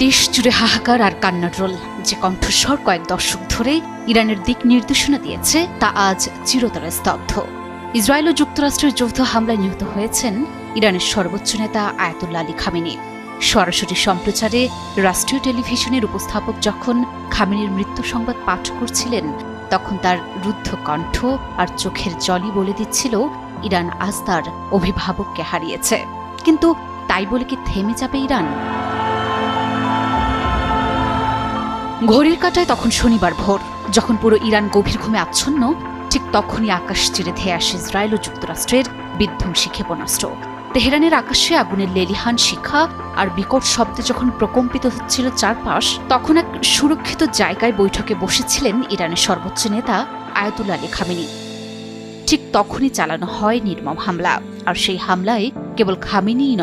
দেশ জুড়ে হাহাকার আর কান্নার রোল। যে কণ্ঠস্বর কয়েক দশক ধরে ইরানের দিক নির্দেশনা দিয়েছে তা আজ চিরতরে স্তব্ধ। ইসরায়েল ও যুক্তরাষ্ট্রের যৌথ হামলায় নিহত হয়েছেন ইরানের সর্বোচ্চ নেতা আয়াতুল্লাহ আলী খামেনি। সরাসরি সম্প্রচারে রাষ্ট্রীয় টেলিভিশনের উপস্থাপক যখন খামেনির মৃত্যু সংবাদ পাঠ করছিলেন, তখন তার রুদ্ধ কণ্ঠ আর চোখের জলই বলে দিচ্ছিল ইরান আজ তার অভিভাবককে হারিয়েছে। কিন্তু তাই বলে কি থেমে যাবে ইরান? ঘড়ির কাঁটায় তখন শনিবার ভোর, যখন পুরো ইরান গভীর ঘুমে আচ্ছন্ন, ঠিক তখনই আকাশ চিরে ধেয়ে আসে ইসরায়েল ও যুক্তরাষ্ট্রের বিধ্বংসী ক্ষেপণাস্ত্র। তেহরানের আকাশে আগুনের লেলিহান শিখা আর বিকট শব্দে যখন প্রকম্পিত হচ্ছিল চারপাশ, তখন এক সুরক্ষিত জায়গায় বৈঠকে বসেছিলেন ইরানের সর্বোচ্চ নেতা আয়াতুল্লাহ আলী খামেনি। ঠিক তখনই চালানো হয় নির্মম হামলা, আর সেই হামলায় কেবল খামেনিই